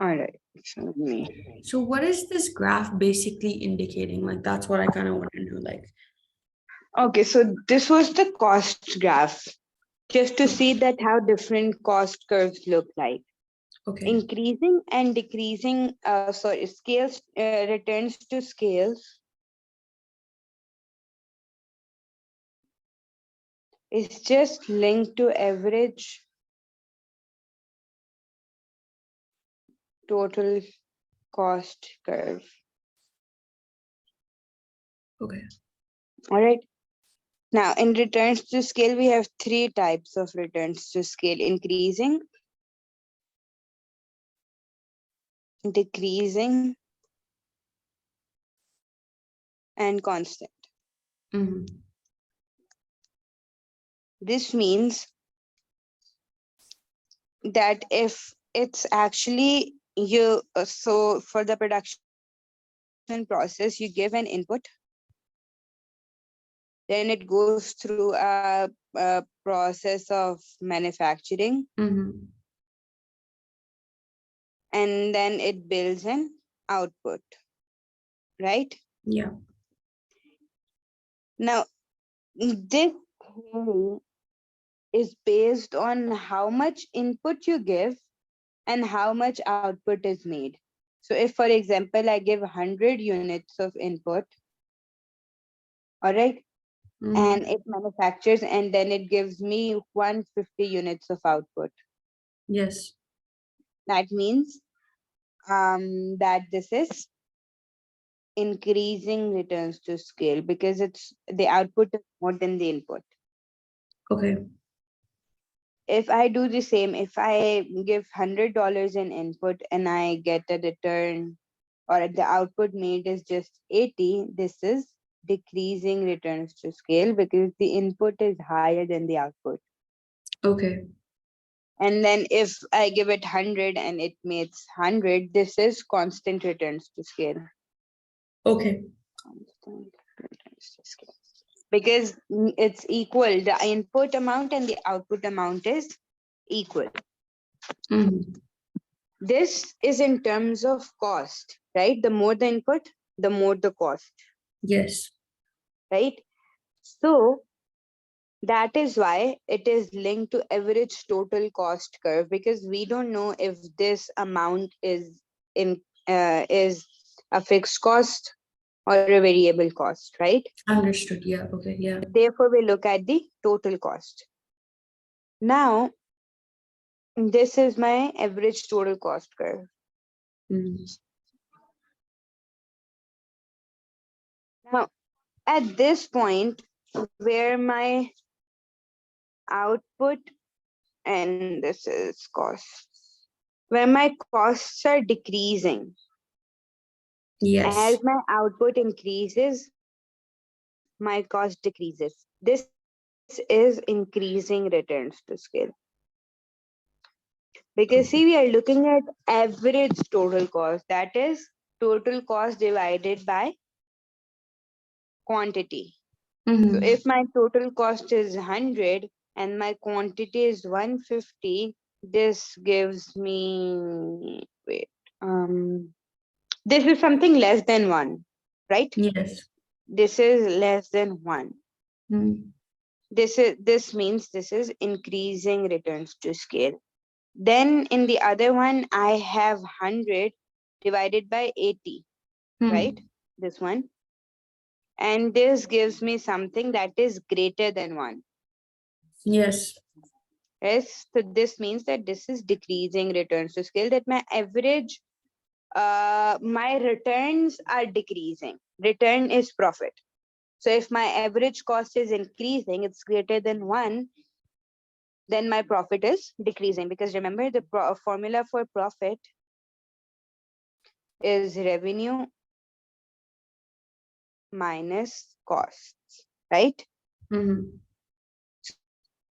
All right. So me. So what is this graph basically indicating? Like that's what I kind of want to know. Like, Okay, so this was the cost graph, just to see that how different cost curves look like. okay, Increasing and decreasing, scales, returns to scales is just linked to average total cost curve. okay, All right. Now, in returns to scale, we have three types of returns to scale: increasing, decreasing, and constant. mm-hmm. This means that if it's actually you, so for the production process, you give an input, then it goes through a process of manufacturing, Mm-hmm. and then it builds an output, right? Yeah, Now, this theory is based on how much input you give and how much output is made. So if, for example, I give 100 units of input, all right, mm-hmm. and it manufactures and then it gives me 150 units of output. Yes, That means that this is increasing returns to scale because it's the output is more than the input. okay, If I do the same, if I give $100 in input and I get a return or the output made is just 80, this is decreasing returns to scale because the input is higher than the output. okay, And then if I give it 100 and it makes 100, this is constant returns to scale. okay, Constant returns to scale. Because it's equal, the input amount and the output amount is equal. mm-hmm. This is in terms of cost, right? The more the input, the more the cost, Yes, right? So that is why it is linked to average total cost curve, because we don't know if this amount in is a fixed cost or a variable cost, right? understood. Yeah, okay, yeah, Therefore, we look at the total cost. Now, this is my average total cost curve. mm-hmm. Now, at this point, where my output and this is costs, where my costs are decreasing, Yes, as my output increases, my cost decreases. This is increasing returns to scale. Because see, we are looking at average total cost, that is total cost divided by quantity. So mm-hmm. if my total cost is 100 and my quantity is 150, this gives me, wait, this is something less than 1, right? Yes, This is less than 1. mm-hmm. This means this is increasing returns to scale. Then in the other one, I have 100 divided by 80, right? This one. And this gives me something that is greater than 1. Yes, Yes, so this means that this is decreasing returns to scale, that my average, my returns are decreasing. Return is profit. So if my average cost is increasing, it's greater than 1, then my profit is decreasing. Because remember, the formula for profit is revenue minus costs, right? mm-hmm.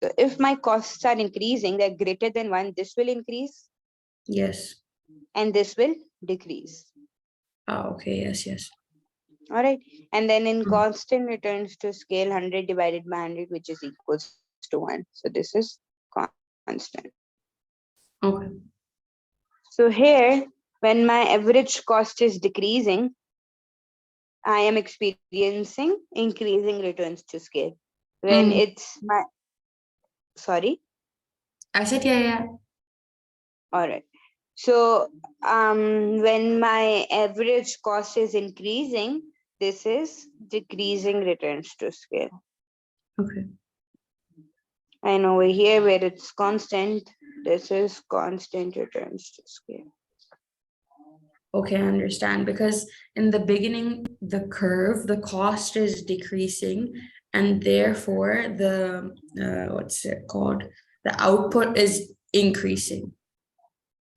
So if my costs are increasing, they're greater than 1, this will increase Yes, and this will decrease. okay, yes, yes, All right. And then in mm-hmm. constant returns to scale, 100 divided by 100, which is equals to 1. So this is constant. Okay, So here When my average cost is decreasing, I am experiencing increasing returns to scale. When Mm. it's my, sorry, I said, yeah, yeah. all right. So, when my average cost is increasing, this is decreasing returns to scale. Okay. And over here, where it's constant, this is constant returns to scale. Okay, I understand. Because in the beginning, the curve, the cost is decreasing, and therefore the what's it called? The output is increasing.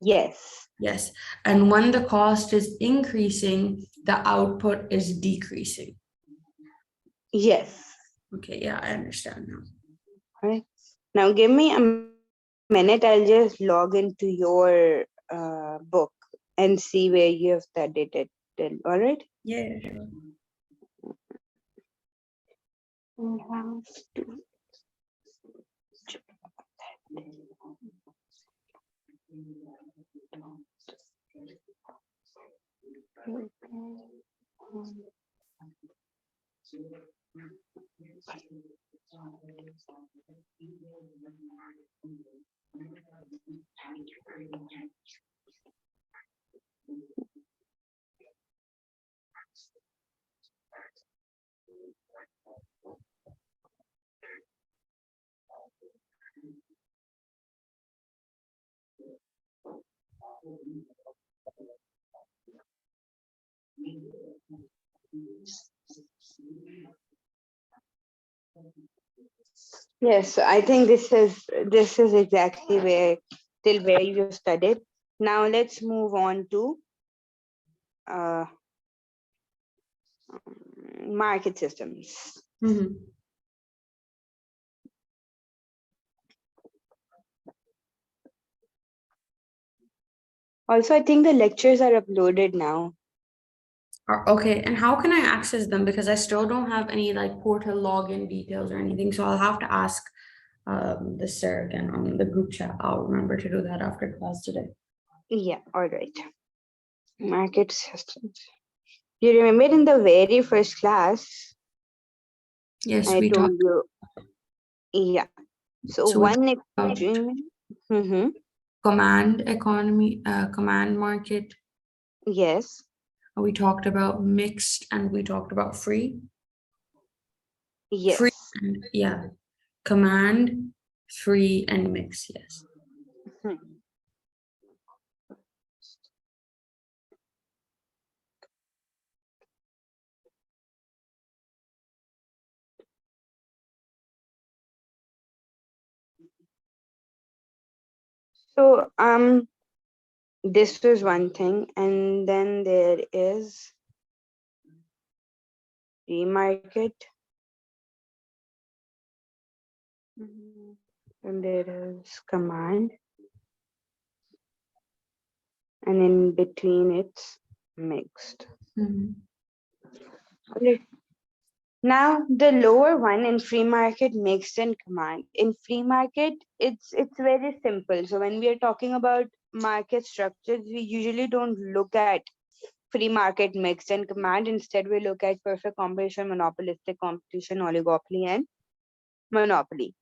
Yes, Yes. And when the cost is increasing, the output is decreasing. yes. Okay, yeah, I understand now. All right. Now, give me a minute. I'll just log into your book and see where you have studied it till. All right. Yeah, yeah, sure. We have to Yes, I think this is exactly where till where you studied. Now let's move on to uh, market systems. Mm-hmm. Also, I think the lectures are uploaded now. Okay, and how can I access them? Because I still don't have any like portal login details or anything, so I'll have to ask the sir again on the group chat. I'll remember to do that after class today. Yeah, all right. Market systems. You remember in the very first class, Yes, I we told talked. you, yeah. So So we talked one about experiment. Mm-hmm. command economy, command market. Yes, We talked about mixed, and we talked about free. Free yes. and yeah, command, free, and mix. Yes. Hmm. So this was one thing, and then there is pre-market, mhm, and there is command, and in between it's mixed. Mhm. Okay. Now the lower one in free market, mixed and command. In free market, it's very simple. So when we are talking about market structures, we usually don't look at free market, mixed and command. Instead, we look at perfect competition, monopolistic competition, oligopoly, and monopoly.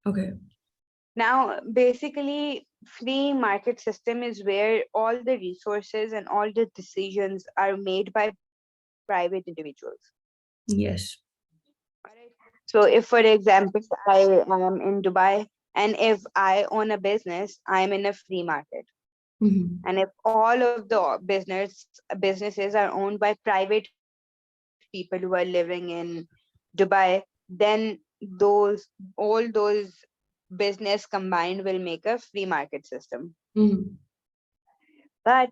Okay. Now, basically, free market system is where all the resources and all the decisions are made by private individuals. Yes. Alright. So, if for example, I am in Dubai, and if I own a business, I'm in a free market. Mhm. And if all of the businesses are owned by private people who are living in Dubai, then all those business combined will make a free market system. Mhm. But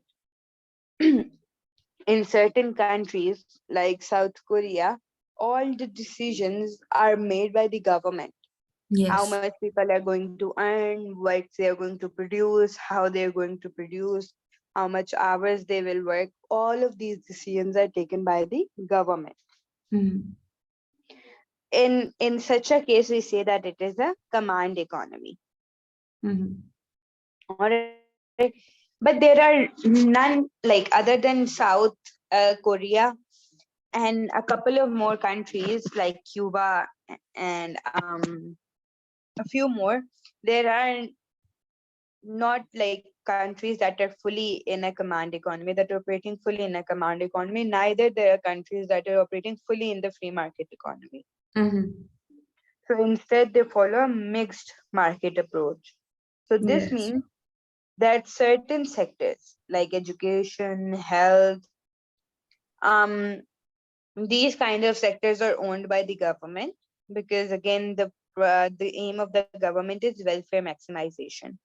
in certain countries like South Korea, all the decisions are made by the government. How Yes. much people are going to earn, what they are going to produce, how they're going to produce, how much hours they will work. All of these decisions are taken by the government. Mhm. In such a case, we say that it is a command economy. Mhm. All right. but there are none, like other than South Korea and a couple of more countries like Cuba and a few more. There are not like countries that are fully in a command economy, that are operating fully in a command economy. Neither there are countries that are operating fully in the free market economy. Mm-hmm. So instead, they follow a mixed market approach. So this Yes. means that certain sectors like education, health, um, these kind of sectors are owned by the government, because again the aim of the government is welfare maximization,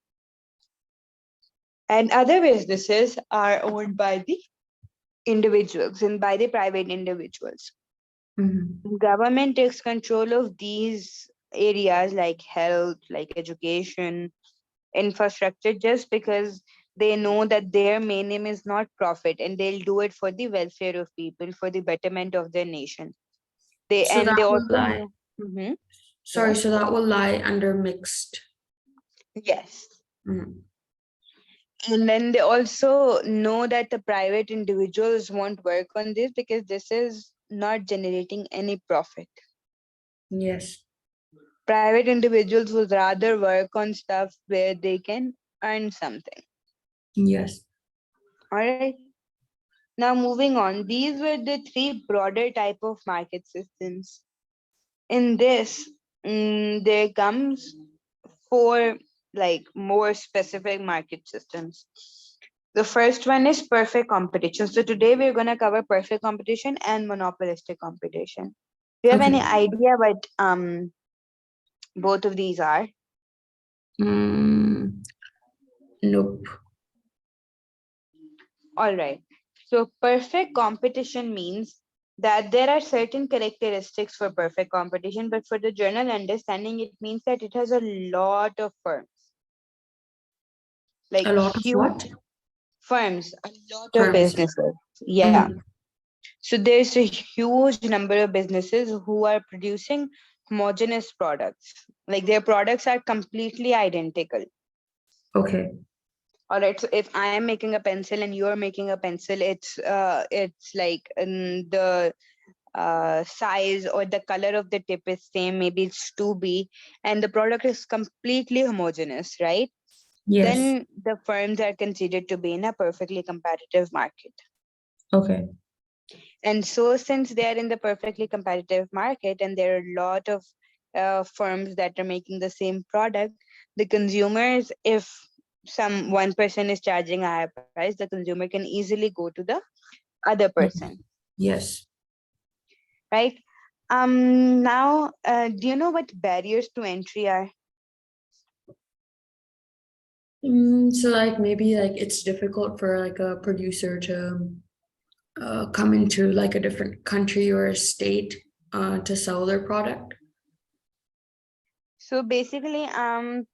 and other businesses are owned by the individuals and by the private individuals. Mm-hmm. Government takes control of these areas like health, like education, infrastructure, just because they know that their main aim is not profit, and they'll do it for the welfare of people, for the betterment of their nation. They So and that they will also lie. know. Hmm. Sorry, Yeah. so that will lie under mixed. Yes. Mm. And then they also know that the private individuals won't work on this because this is not generating any profit. Yes. Private individuals would rather work on stuff where they can earn something. Yes. All right. Now moving on, these were the three broader type of market systems. In this, there comes four like more specific market systems. The first one is perfect competition. So today we're going to cover perfect competition and monopolistic competition. Do you have any Okay. idea what both of these are? Mm, nope. All right. So perfect competition means that there are certain characteristics for perfect competition, but for the general understanding, it means that it has a lot of firms, A like lot of huge what? firms, a lot of Firms. businesses. Yeah. Mm-hmm. So there's a huge number of businesses who are producing homogeneous products. Like their products are completely identical. Okay. All right. So if I am making a pencil and you're making a pencil, it's like the size or the color of the tip is same. Maybe it's 2B, and the product is completely homogeneous, right? Yes. Then the firms are considered to be in a perfectly competitive market. Okay. And so, since they are in the perfectly competitive market and there are a lot of firms that are making the same product, the consumers, if some one person is charging a higher price, the consumer can easily go to the other person, Mhm. Yes. right? Now, do you know what barriers to entry are? So like maybe like it's difficult for like a producer to come into like a different country or a state to sell their product. So basically, m-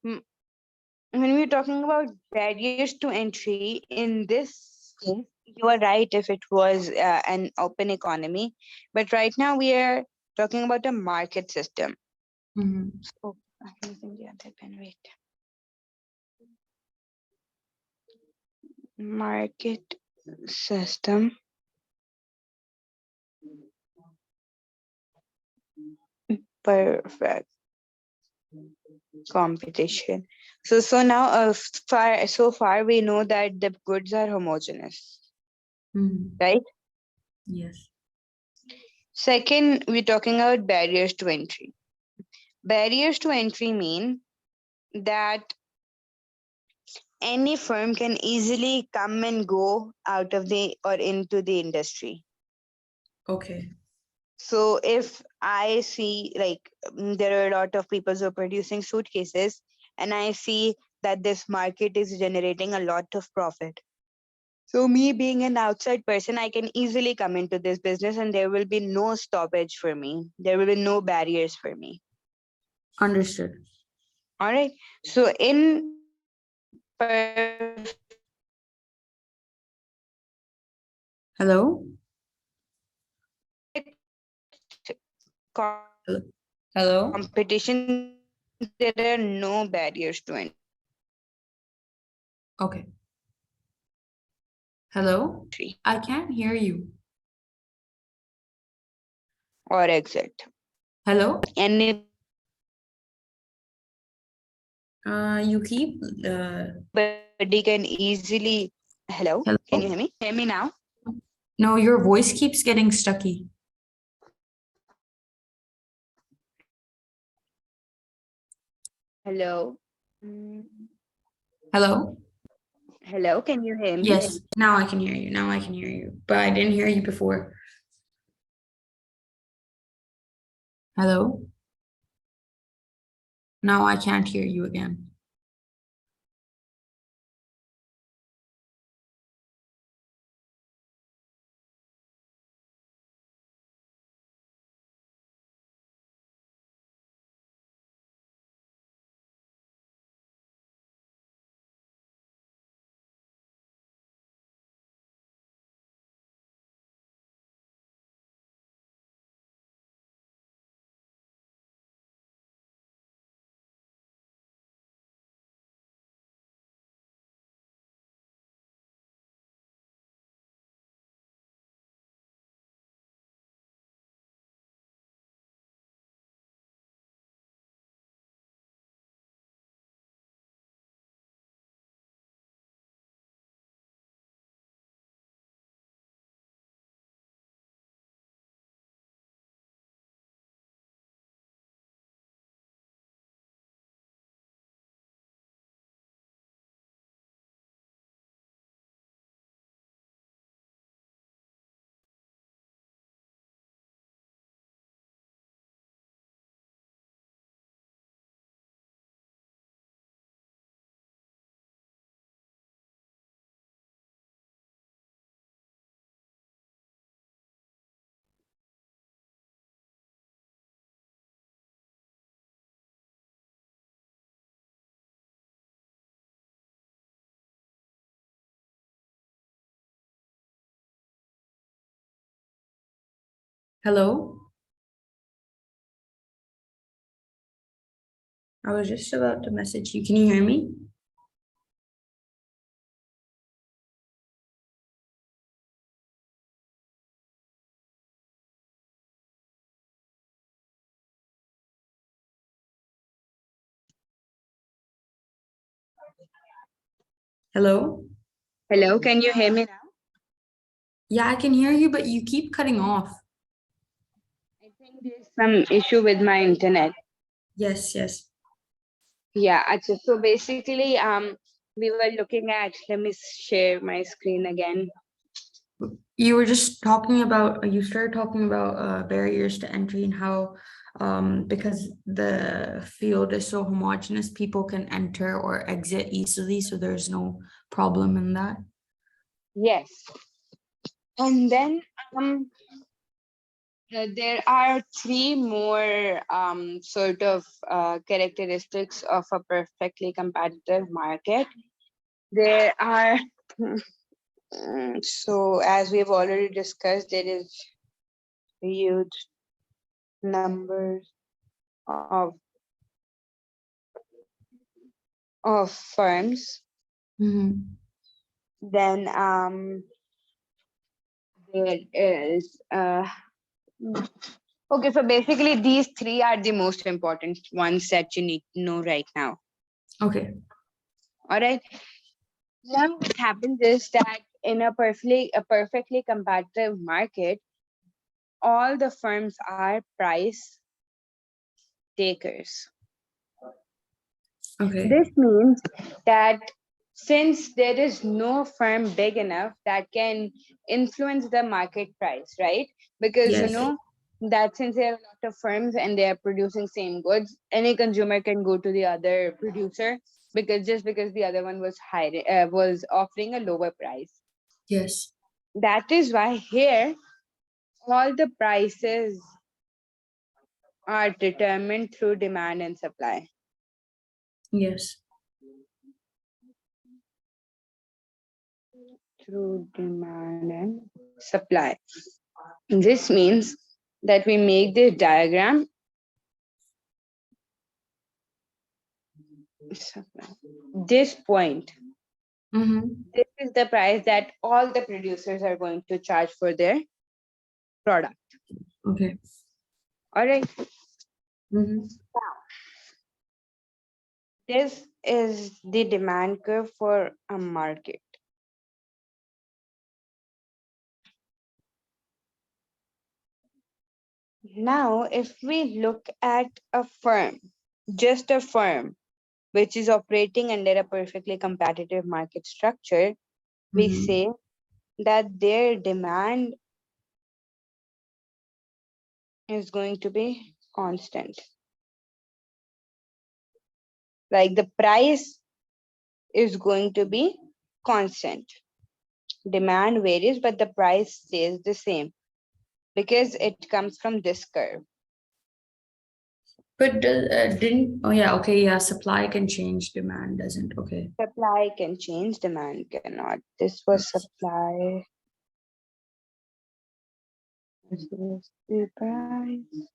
when we're talking about barriers to entry, in this case, you are right if it was an open economy, but right now we are talking about a market system. Mhm. So I'm using the other pen. Wait, market system, perfect competition. So now, so far we know that the goods are homogeneous, Mhm. right? Yes. Second, we're talking about barriers to entry. Barriers to entry mean that any firm can easily come and go out of the or into the industry. Okay. So if I see like there are a lot of people who are producing suitcases, and I see that this market is generating a lot of profit. So me being an outside person, I can easily come into this business and there will be no stoppage for me. There will be no barriers for me. Understood. All right. So in perfect Hello? competition, Hello? there are no Hello? barriers to entry. Okay. Hello? I can't hear you. or exit. Hello? You keep Anybody can easily. Hello, can you hello? hear me? Hear me now? No, your voice keeps getting stucky. Hello. Mm, Hello? Hello, can you hear me? Yes, now I can hear you. Now I can hear you. But I didn't hear you before. Hello? Now I can't hear you again. Hello? I was just about to message you. Can you hear me? Hello? Hello, can you hear me now? Yeah, I can hear you, but you keep cutting off. I think there's some issue with my internet. Yes, yes. Yeah, so basically, we were looking at, let me share my screen again. You were just talking about, you started talking about barriers to entry and how because the field is so homogeneous, people can enter or exit easily, so there's no problem in that. Yes. And then there are three more sort of characteristics of a perfectly competitive market. There are, so as we've already discussed, there is huge numbers of firms. Mhm. Then there is okay, so basically these three are the most important ones that you need to know right now. Okay. All right. Now what happens is that in a perfectly competitive market, all the firms are price takers. Okay. This means that since there is no firm big enough that can influence the market price, right? Because you Yes. know that since there are a lot of firms and they are producing same goods, any consumer can go to the other producer because just because the other one was was offering a lower price. Yes. That is why here all the prices are determined through demand and supply. Yes. Through demand and supply. This means that we make this diagram. This point This is the price that all the producers are going to charge for their product. Okay. All right. Mm-hmm. This is the demand curve for a market. Now, if we look at a firm, just a firm, which is operating under a perfectly competitive market structure, we Mm-hmm. say that their demand is going to be constant. Like the price is going to be constant. Demand varies, but the price stays the same because it comes from this curve. But didn't, oh yeah, okay, yeah, supply can change, demand doesn't. Okay. Supply can change, demand cannot. This was supply. This is the price.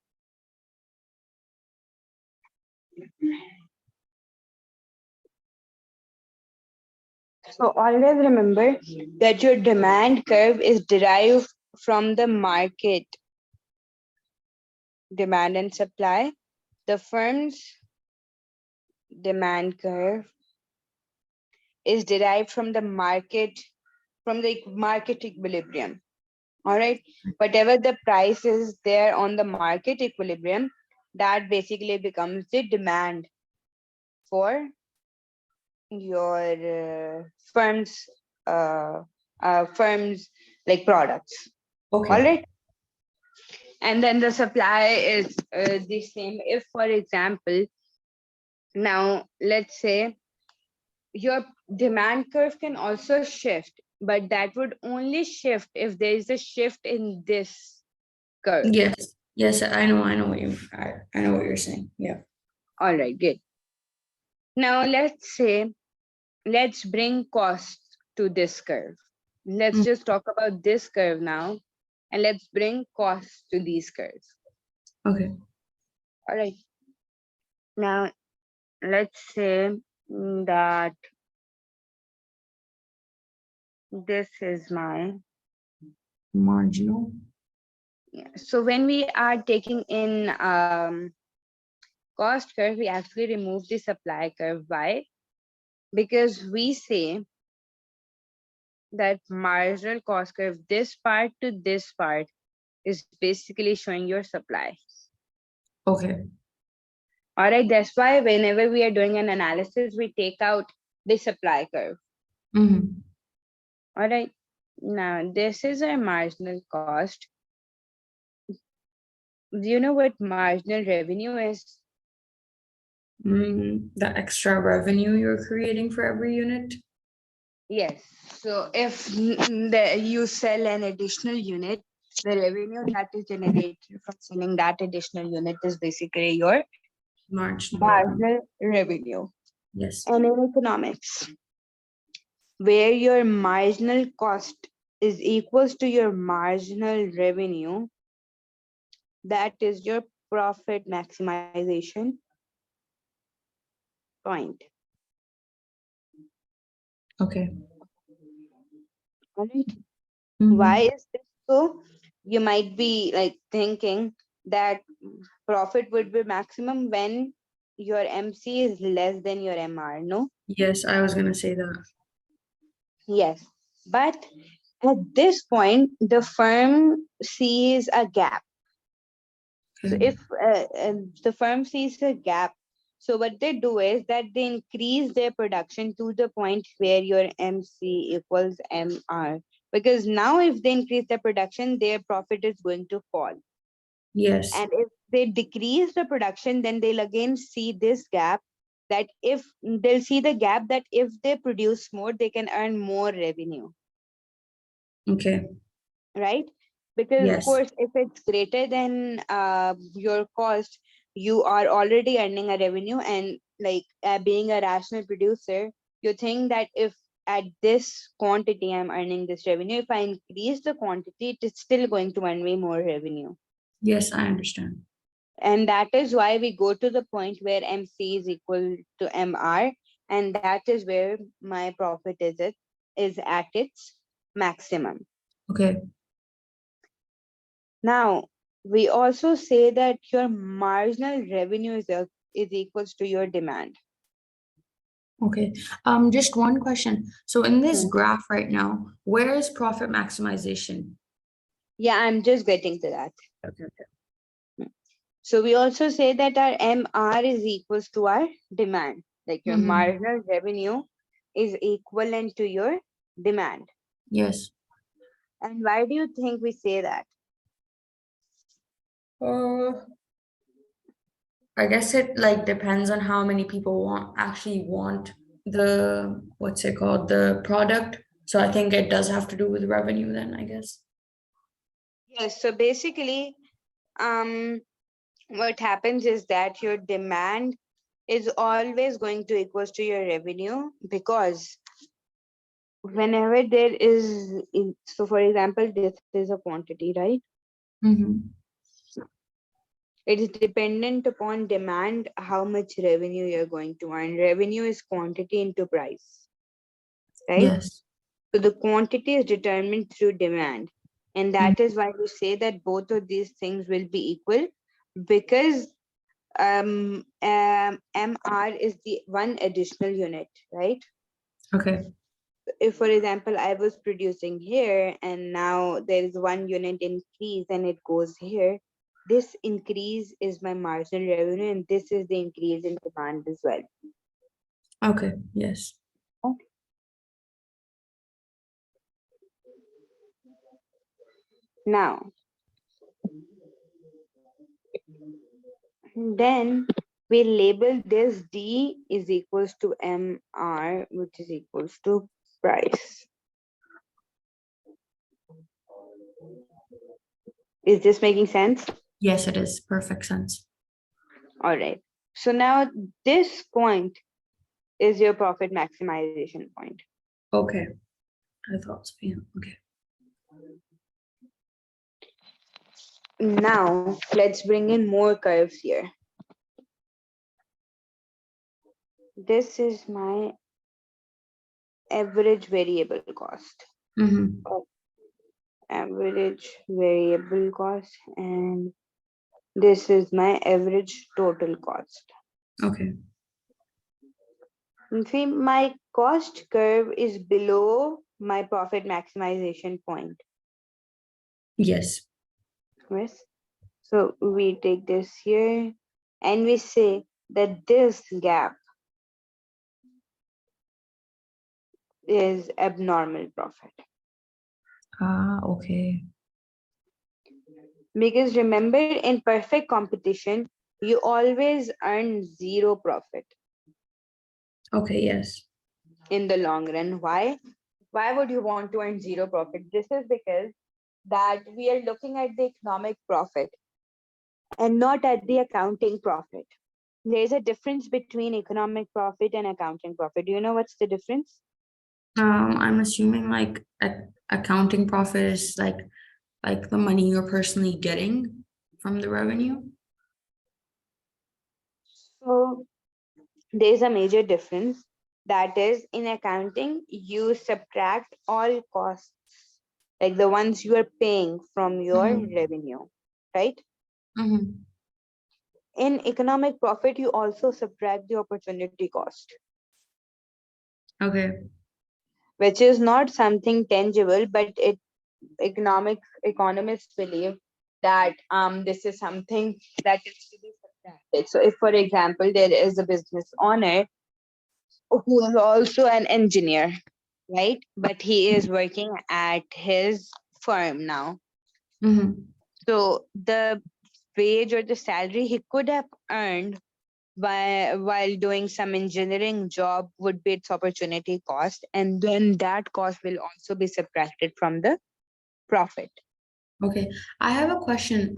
So always remember that your demand curve is derived from the market demand and supply. The firm's demand curve is derived from the market equilibrium. All right. Whatever the price is there on the market equilibrium, that basically becomes the demand for your uh, firms like products. All Okay. right. And then the supply is the same. If, for example, now let's say your demand curve can also shift, but that would only shift if there is a shift in this curve. Yes. Yes, I know what you're saying. Yeah. All right, good. Now let's say, let's bring cost to this curve. Let's Mm. just talk about this curve now, and let's bring cost to these curves. Okay. All right. Now let's say that this is my, Marginal. yeah. So when we are taking in cost curve, we actually remove the supply curve. Why? Because we say that marginal cost curve, this part to this part, is basically showing your supply. Okay. All right, that's why whenever we are doing an analysis, we take out the supply curve. Mm-hmm. All right, now this is our marginal cost. Do you know what marginal revenue is? The extra revenue you're creating for every unit. Yes. So if you sell an additional unit, the revenue that is generated from selling that additional unit is basically your Marginal revenue. marginal revenue. Yes. And in economics, where your marginal cost is equals to your marginal revenue, that is your profit maximization point. Okay. All right. Why Mm-hmm. is this so? You might be like thinking that profit would be maximum when your MC is less than your MR. No? Yes, I was gonna say that. Yes. But at this point, the firm sees a gap. So Okay. if the firm sees a gap, so what they do is that they increase their production to the point where your MC equals MR. Because now if they increase their production, their profit is going to fall. Yes. And if they decrease the production, then they'll again see this gap, that if they'll see the gap that if they produce more, they can earn more revenue. Okay. Right? Because of Yes. course, if it's greater than your cost, you are already earning a revenue, and like being a rational producer, you think that if at this quantity I'm earning this revenue, if I increase the quantity, it is still going to earn me more revenue. Yes, I understand. And that is why we go to the point where MC is equal to MR, and that is where my profit is at its maximum. Okay. Now, we also say that your marginal revenue is equals to your demand. Okay. Just one question. So in this Hmm. graph right now, where is profit maximization? Yeah, I'm just getting to that. Okay. So we also say that our MR is equals to our demand. Like your Mm-hmm. marginal revenue is equivalent to your demand. Yes. And why do you think we say that? Uh, I guess it like depends on how many people actually want the what's it called, the product. So I think it does have to do with revenue then, I guess. Yes, so basically, um, what happens is that your demand is always going to equals to your revenue, because whenever there is so for example, this is a quantity, right? Mm-hmm. It is dependent upon demand how much revenue you're going to earn. Revenue is quantity into price, right? Yes. So the quantity is determined through demand, and Mm. that is why we say that both of these things will be equal, because MR is the one additional unit, right? Okay. If for example I was producing here and now there is one unit increase and it goes here, this increase is my marginal revenue and this is the increase in demand as well. Okay. Yes. Now then we label this D is equals to MR, which is equals to price. Is this making sense? Yes, it is. Perfect sense. All right, so now this point is your profit maximization point. Okay. I thought so. Yeah. Okay. Now let's bring in more curves here. This is my average variable cost. Mm-hmm. Average variable cost, and this is my average total cost. Okay. And see, my cost curve is below my profit maximization point. Yes. Yes. So we take this here and we say that this gap is abnormal profit. Ah, okay. Because remember, in perfect competition, you always earn zero profit Okay, yes. in the long run. Why? Why would you want to earn zero profit? This is because that we are looking at the economic profit and not at the accounting profit. There's a difference between economic profit and accounting profit. Do you know what's the difference? I'm assuming like accounting profit is like the money you're personally getting from the revenue. So there's a major difference. That is, in accounting, you subtract all costs, like the ones you are paying from your Mm-hmm. revenue, right? Mm-hmm. In economic profit, you also subtract the opportunity cost, Okay. which is not something tangible, but it economists believe that this is something that is to be subtracted. So if for example there is a business owner who is also an engineer, right? But he is working at his firm now. Mm-hmm. So the wage or the salary he could have earned while doing some engineering job would be its opportunity cost, and then that cost will also be subtracted from the profit. Okay. I have a question.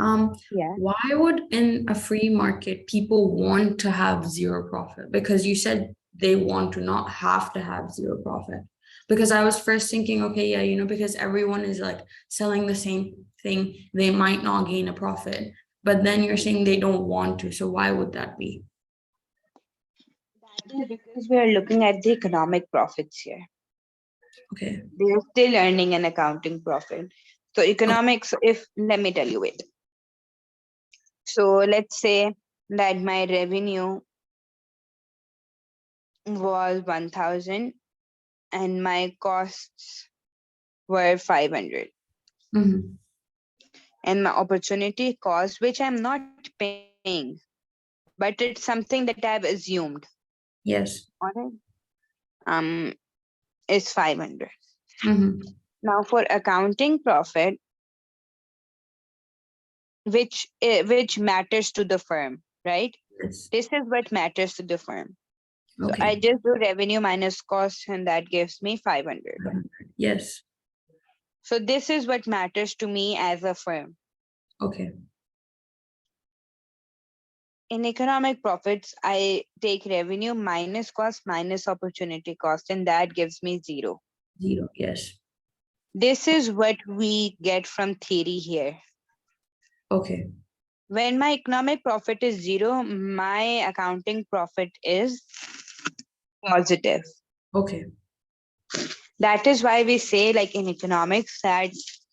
Yeah. Why would in a free market people want to have zero profit? Because you said they want to not have to have zero profit. Because I was first thinking, okay, yeah, because everyone is like selling the same thing, they might not gain a profit. But then you're saying they don't want to. So why would that be? Because we are looking at the economic profits here. Okay. They are still earning an accounting profit. So economics, if let me tell you it. So let's say that my revenue was 1000 and my costs were 500. Mm-hmm. And my opportunity cost, which I'm not paying, but it's something that I've assumed, Yes. all right, um, is 500. Mm-hmm. Now for accounting profit, which matters to the firm, right? Yes. This is what matters to the firm. So I Okay. just do revenue minus cost, and that gives me 500. Yes. So this is what matters to me as a firm. Okay. In economic profits, I take revenue minus cost minus opportunity cost, and that gives me zero. Zero. Yes. This is what we get from theory here. Okay. When my economic profit is zero, my accounting profit is positive. Okay. That is why we say, like in economics, that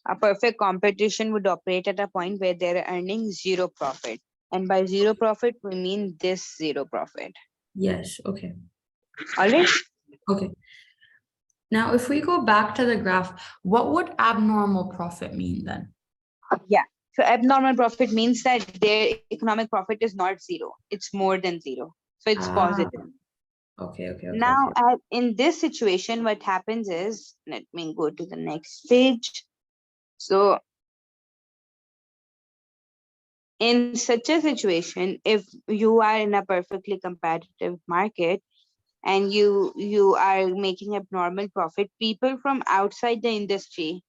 a perfect competition would operate at a point where they're earning zero profit. And by zero profit, we mean this zero profit. Yes. Okay. All right. Okay. Now, if we go back to the graph, what would abnormal profit mean then? Yeah. So abnormal profit means that their economic profit is not zero, it's more than zero. So it's Ah, positive. okay, okay, okay, Now, okay. in this situation, what happens is, let me go to the next page. So, in such a situation, if you are in a perfectly competitive market and you are making abnormal profit, people from outside the industry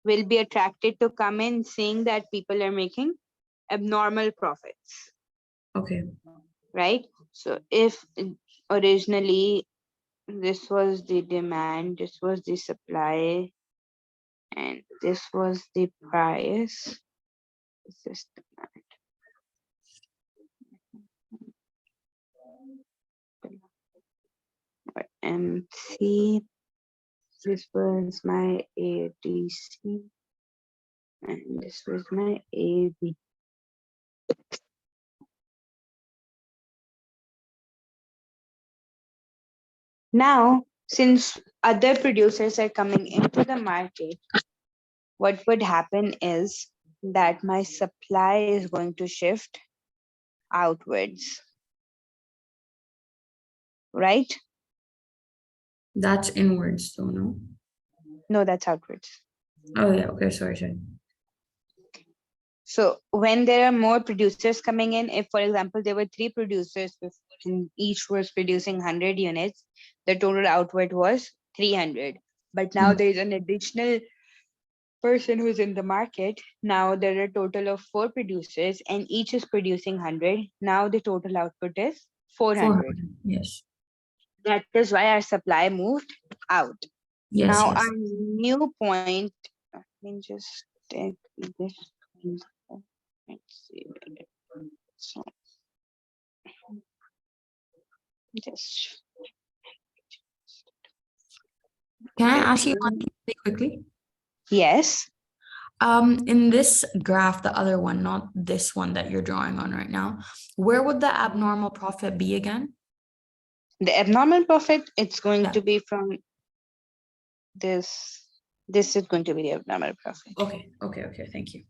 will be attracted to come in, seeing that people are making abnormal profits, Okay. right? So, if originally this was the demand, this was the supply, and this was the price. This is the MC. This was my ADC, and this was my AB. Now, since other producers are coming into the market, what would happen is that my supply is going to shift outwards, right? That's inwards, though, no? No, that's outwards. Oh, yeah. Okay. Sorry, sorry. So when there are more producers coming in, if for example there were three producers and each was producing 100 units, the total output was 300. But now Mm. there is an additional person who's in the market. Now there are a total of four producers and each is producing 100. Now the total output is 400. 400. Yes. That is why our supply moved out. Yes, Now our yes. new point, let me just take this. Let's see. So just Can I ask you one between. thing really quickly? Yes, In this graph, the other one, not this one that you're drawing on right now, where would the abnormal profit be again? the abnormal profit, it's going Yeah. to be from this. This is going to be the abnormal profit. Okay. Okay. Okay. Thank you.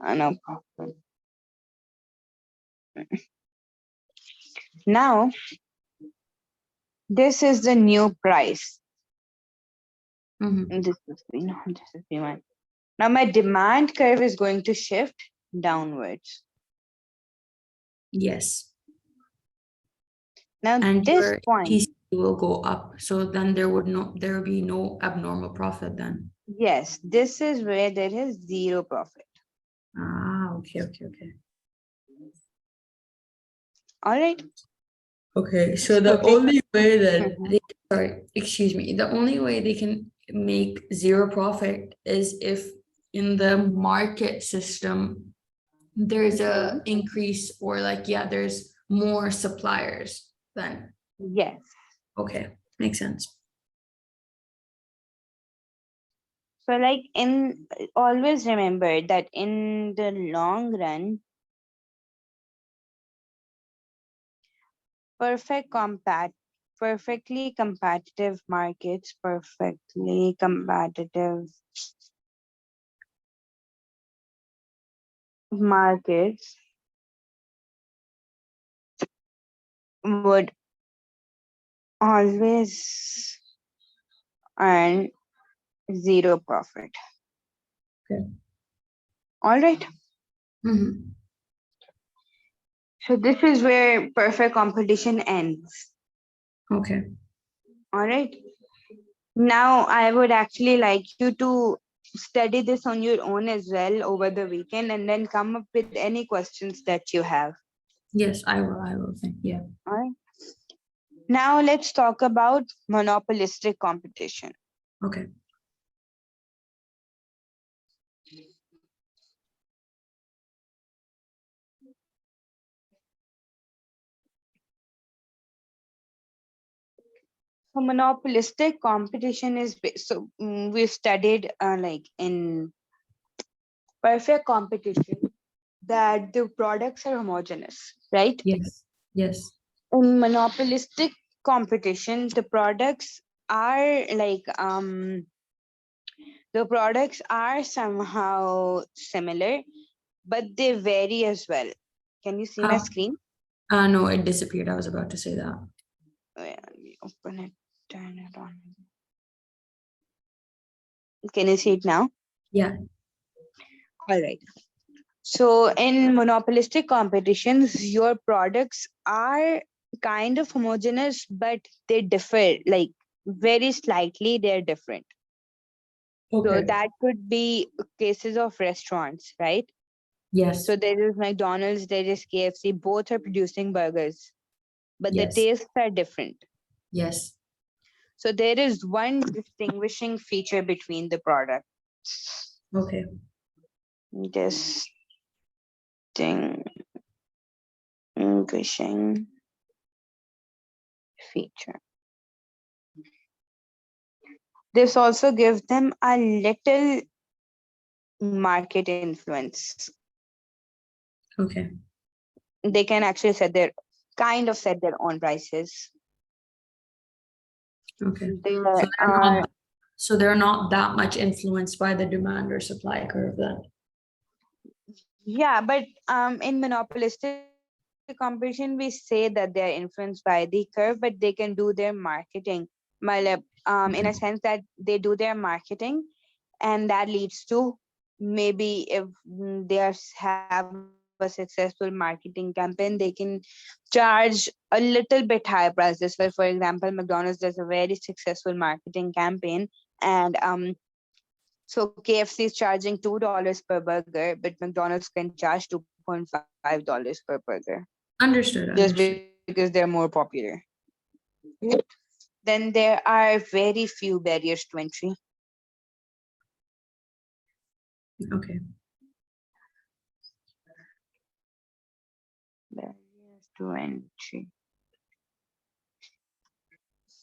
No problem. Now, this is the new price. Mm-hmm. And this is this is demand. Now, my demand curve is going to shift downwards. Yes. Now, And this your point, TC will go up. So then there will be no abnormal profit then. yes, this is where there is zero profit. Ah, okay, okay, okay. All right. Okay, so So the take. only way that Mhm. they, sorry, excuse me, the only way they can make zero profit is if in the market system there's a increase or like, yeah, there's more suppliers then. Yes. Okay, makes sense. So like in always remember that in the long run, perfect compat perfectly competitive markets would always earn zero profit. Okay. All right. Mm-hmm. So this is where perfect competition ends. Okay. All right. Now I would actually like you to study this on your own as well over the weekend and then come up with any questions that you have. Yes, I will. I will think. Yeah. All right. Now let's talk about monopolistic competition. Okay. So monopolistic competition is we've studied like in perfect competition that the products are homogeneous, right? Yes. Yes. In monopolistic competition, the products are somehow similar, but they vary as well. Can you see my How? screen? No, it disappeared. I was about to say that. Wait, let me open it, turn it on. Can you see it now? Yeah. All right. So in monopolistic competitions, your products are kind of homogeneous, but they differ like very slightly. They're different. So Okay. that could be cases of restaurants, right? Yes. So there is McDonald's, there is KFC. Both are producing burgers, but the Yes. tastes are different. Yes. So there is one distinguishing feature between the products. Okay. Distinguishing feature. This also gives them a little market influence. Okay. They can actually set their own prices. Okay. So There they're are, not they're not that much influenced by the demand or supply curve then. yeah, but in monopolistic competition, we say that they are influenced by the curve, but they can do their marketing. In a Okay. sense that they do their marketing, and that leads to maybe if have a successful marketing campaign, they can charge a little bit higher prices. Well, for example, McDonald's does a very successful marketing campaign, and so KFC is charging $2 per burger, but McDonald's can charge $2.5 per burger Understood. just Understood. because they're more popular. Then there are very few barriers to entry. Okay. Barriers to entry.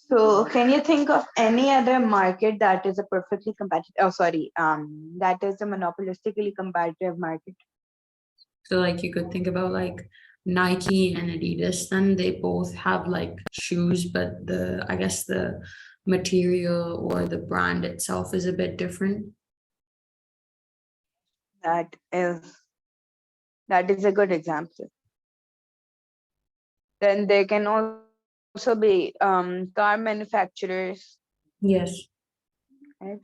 So, can you think of any other market that is a perfectly competitive? Oh, sorry, that is a monopolistically competitive market. So like you could think about like Nike and Adidas, then they both have like shoes, but the I guess the material or the brand itself is a bit different. That is a good example. Then there can also be car manufacturers, Yes. right?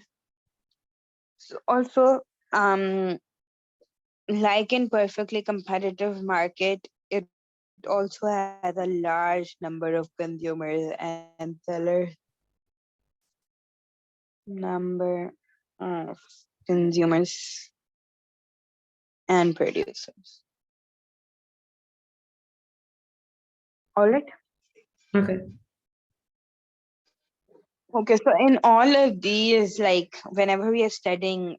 So also, um, like in perfectly competitive market, it also has a large number of consumers and sellers. Number of consumers and producers. All right. Okay. Okay. So in all of these, like whenever we are studying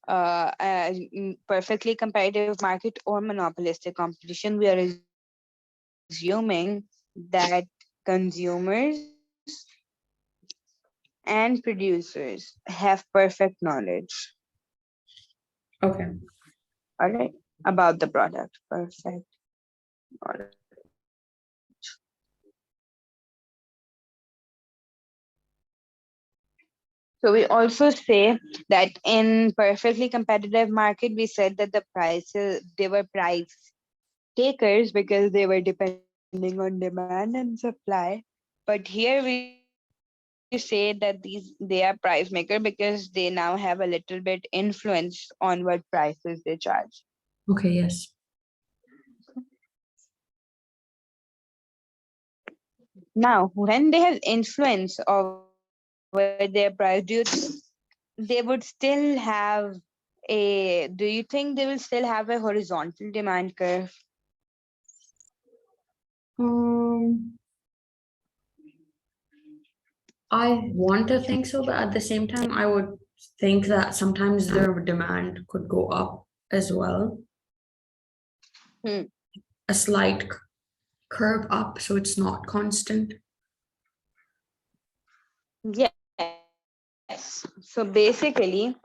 perfectly competitive market or monopolistic competition, we are assuming that consumers and producers have perfect knowledge, Okay. all right, about the product. Perfect knowledge. So we also say that in perfectly competitive market, we said that the prices, they were price takers because they were depending on demand and supply. But here we say that they are price maker because they now have a little bit influence on what prices they charge. Okay, yes. Now, when they have influence over their price, do you think they would still have do you think they will still have a horizontal demand curve? Um, I want to think so, but at the same time, I would think that sometimes their demand could go up as well. Hmm. A slight curve up, so it's not constant. Yes. So basically,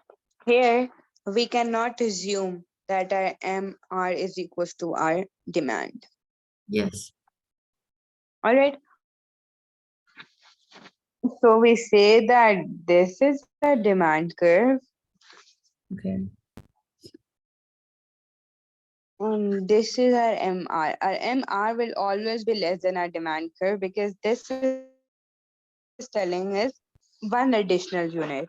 here we cannot assume that our MR is equals to our demand. Yes. All right. So we say that this is a demand curve Okay. and this is our MR. Our MR will always be less than our demand curve because this is telling us one additional unit.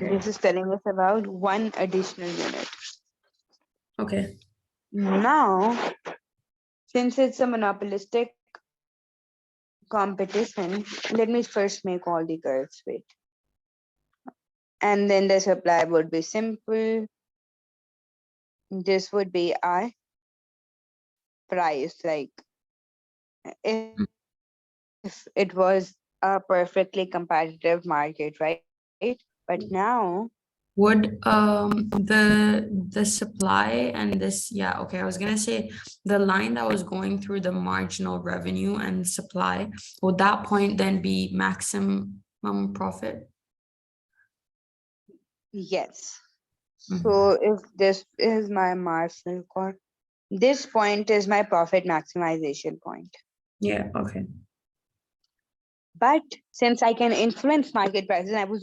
This is Okay. telling us about one additional unit. Okay. Now, since it's a monopolistic competition, let me first make all the curves wait. And then the supply would be simple. This would be our price. Like if it was a perfectly competitive market, right? But now Would the supply and this, yeah, okay, I was gonna say the line that was going through the marginal revenue and supply, would that point then be maximum profit? yes. Mhm. So if this is my marginal cost, this point is my profit maximization point. Yeah, okay. But since I can influence market prices, I would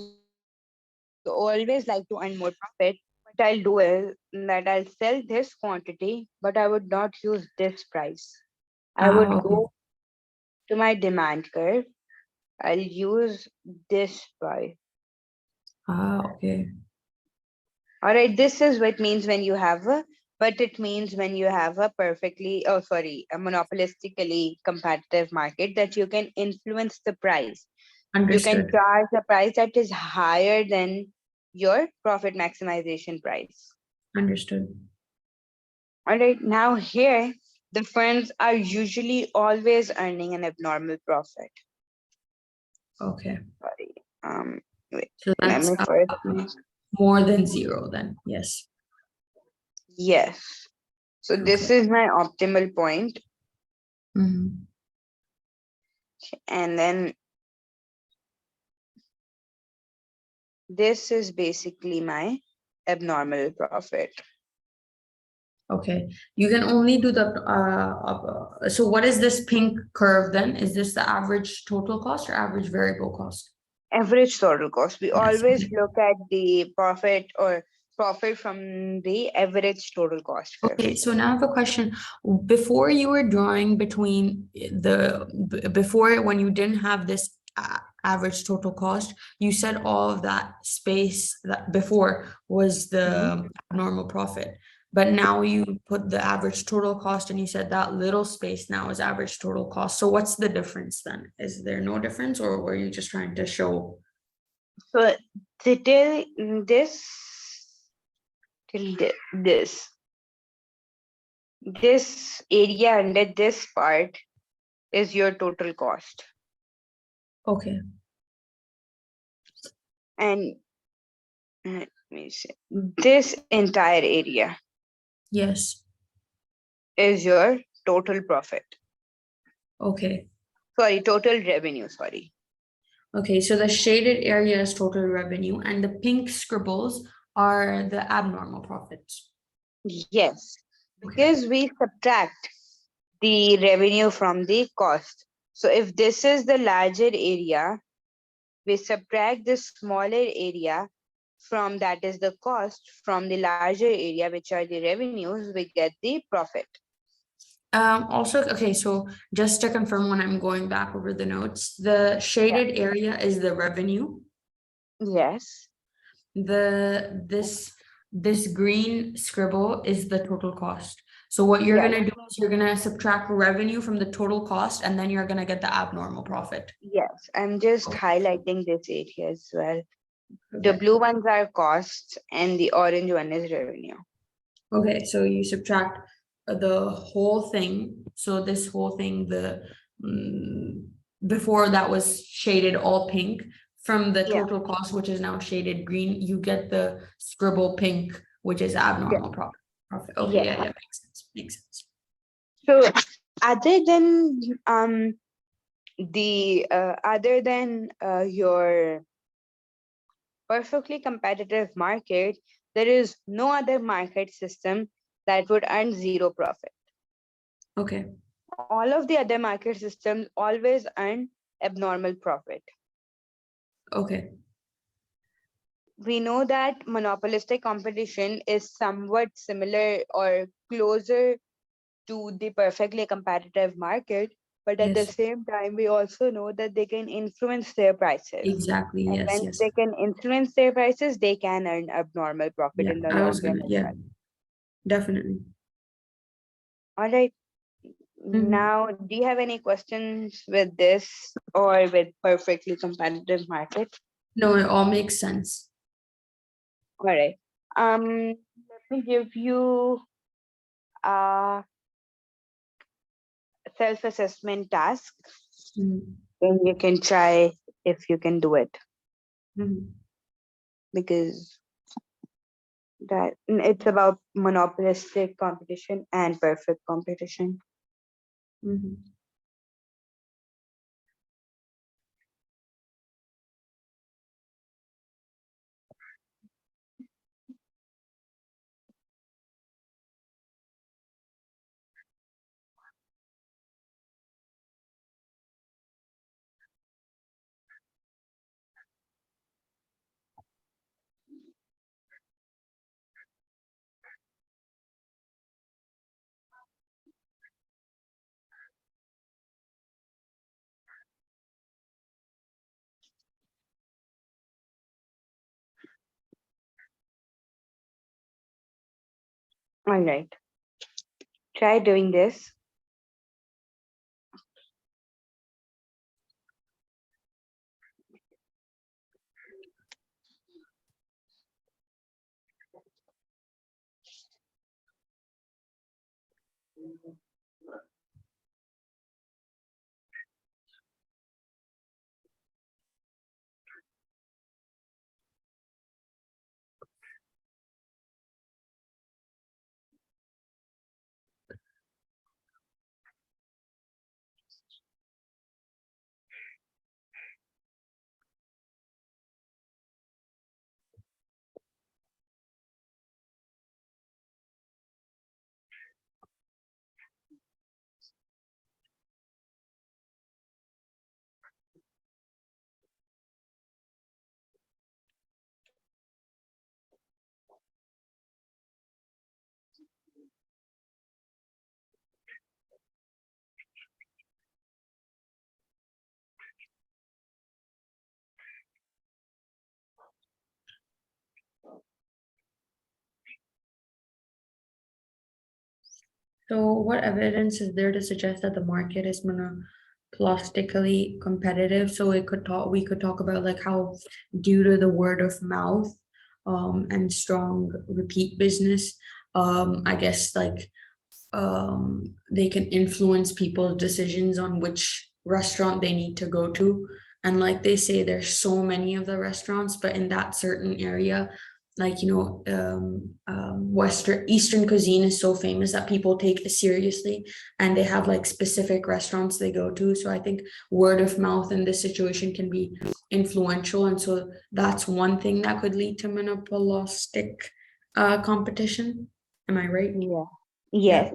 always like to earn more profit. What I'll do is that I'll sell this quantity, but I would not use this price. I would Ah, go okay. to my demand curve. I'll use this price. Ah, okay. All right, this is what means when you have a, but it means when you have a perfectly, oh, sorry, a monopolistically competitive market that you can influence the price. You can Understood. charge a price that is higher than your profit maximization price. Understood. All right, now here, the firms are usually always earning an abnormal profit. Okay. Sorry. Wait, So let that's me first make, more than zero then. Yes. yes. So Okay. this is my optimal point, Mhm. and then this is basically my abnormal profit. Okay. You can only do the so what is this pink curve then? Is this the average total cost or average variable cost? Average total cost. We Yes. always Okay. look at the profit or profit from the average total cost curve. Okay, so now I have a question. Before you were drawing between before when you didn't have this average total cost, you said all of that space that before was Mhm. the normal profit. But now you put the average total cost and you said that little space now is average total cost. So what's the difference then? Is there no difference or were you just trying to show? So till this this this area under this part is your total cost. Okay, And let me see. This entire area Yes. is your total profit. Okay. Sorry, total revenue. Sorry. Okay, so the shaded area is total revenue, and the pink scribbles are the abnormal profits. Yes, Okay. because we subtract the revenue from the cost. So if this is the larger area, we subtract the smaller area from that is the cost from the larger area, which are the revenues, we get the profit. Also, okay, so just to confirm when I'm going back over the notes, the Yeah. shaded area is the revenue. Yes. This green scribble is the total cost. So what you're Yes. gonna do is you're gonna subtract revenue from the total cost, and then you're gonna get the abnormal profit. Yes. I'm just Okay. highlighting this area as well. The Okay. blue ones are costs and the orange one is revenue. Okay, so you subtract the whole thing. So this whole thing, mm, before that was shaded all pink, from the Yeah. total cost, which is now shaded green, you get the scribble pink, which is Yeah. abnormal profit. Profit. Okay, Yes. yeah, yeah, makes sense. Makes sense. So other than the other than your perfectly competitive market, there is no other market system that would earn zero profit. Okay. All of the other market systems always earn abnormal profit. Okay. We know that monopolistic competition is somewhat similar or closer to the perfectly competitive market, but at the Yes. same time, we also know that they can influence their prices. Exactly. And Yes. once Yes. they can influence their prices, they can earn abnormal profit Yeah. in the I long was run gonna. as Yeah. well. Definitely. All right. Mhm. Now, do you have any questions with this or with perfectly competitive market? No, it all makes sense. All right. Let me give you a self-assessment task, Mhm. and you can try if you can do it Mhm. because it's about monopolistic competition and perfect competition. Mhm. All right. Try doing this. So what evidence is there to suggest that the market is monopolistically competitive? So we could talk about like how due to the word of mouth and strong repeat business, I guess like they can influence people's decisions on which restaurant they need to go to. And like they say, there's so many of the restaurants, but in that certain area, like, Eastern cuisine is so famous that people take it seriously, and they have like specific restaurants they go to. So I think word of mouth in this situation can be influential, and so that's one thing that could lead to monopolistic competition. Am I right? Yeah. Yeah. Yes.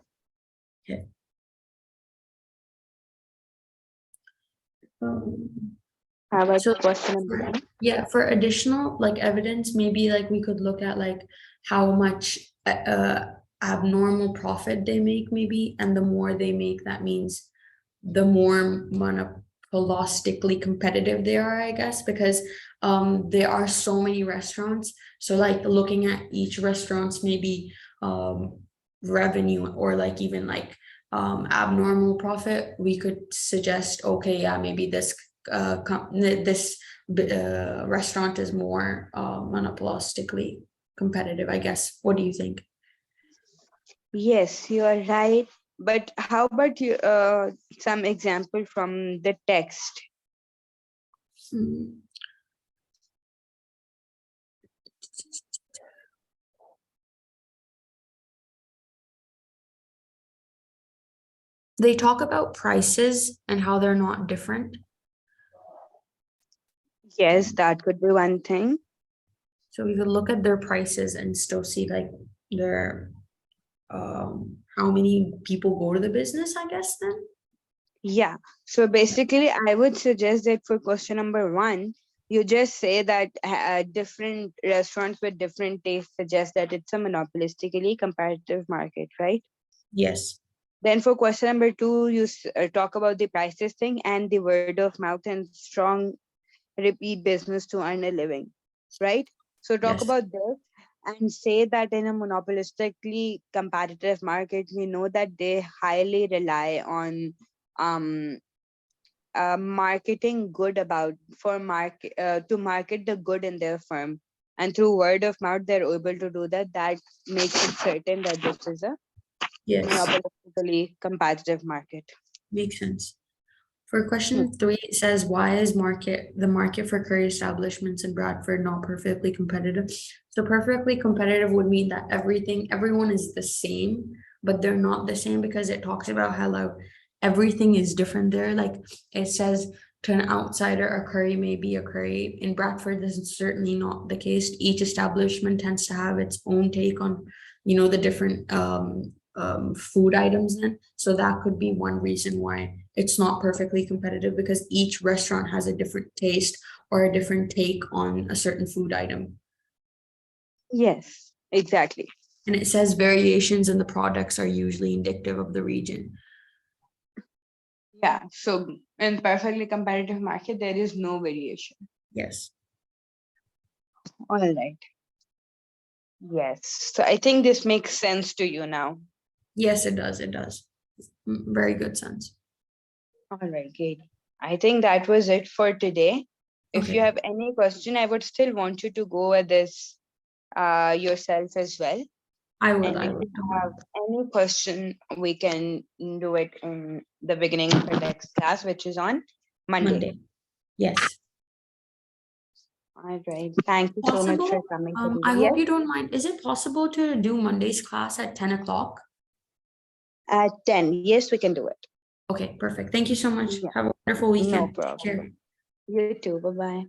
Yeah. Um, How about So question number for, two? yeah, for additional like evidence, maybe like we could look at like how much abnormal profit they make, maybe, and the more they make, that means the more monopolistically competitive they are, I guess, because there are so many restaurants. So like looking at each restaurant's maybe revenue, or like even like abnormal profit, we could suggest, okay, yeah, maybe this restaurant is more monopolistically competitive, I guess. What do you think? Yes, you are right. But how about you, some example from the text? Hmm. They talk about prices and how they're not different. Yes, that could be one thing. So we could look at their prices and still see like their how many people go to the business, I guess then. Yeah. So basically, I would suggest that for question number one, you just say that different restaurants with different tastes suggest that it's a monopolistically competitive market, right? Yes. Then for question number two, you talk about the prices thing and the word of mouth and strong repeat business to earn a living, right? So talk Yes. about this and say that in a monopolistically competitive market, we know that they highly rely on um marketing good about for market to market the good in their firm, and through word of mouth they're able to do that. That makes it certain that this is a Yes. monopolistically competitive market. Makes sense. For Hmm. question three, it says, why is the market for curry establishments in Bradford not perfectly competitive? So perfectly competitive would mean that everyone is the same, but they're not the same, because it talks about how like everything is different there. Like it says, to an outsider, a curry may be a curry. In Bradford, this is certainly not the case. Each establishment tends to have its own take on, the different food items in. So that could be one reason why it's not perfectly competitive, because each restaurant has a different taste or a different take on a certain food item. Yes, exactly. And it says variations in the products are usually indicative of the region. Yeah, so in perfectly competitive market there is no variation. Yes. All right. Yes, so I think this makes sense to you now. Yes, it does. It does. Very good sense. All right, great. I think that was it for today. If you Okay. have any question, I would still want you to go with this yourself as well. I will. And I if will. you Don't have worry. any question, we can do it in the beginning of the next class, which is on Monday. Monday. Yes. All right. Thank you so much for Possible. coming I today. hope Yes, you don't mind. Is it possible to do Monday's class at 10 o'clock? at 10. Yes, we can do it. Okay, perfect. Thank you so much. Yeah, Have a wonderful no weekend. Take care. problem. You too. Bye bye.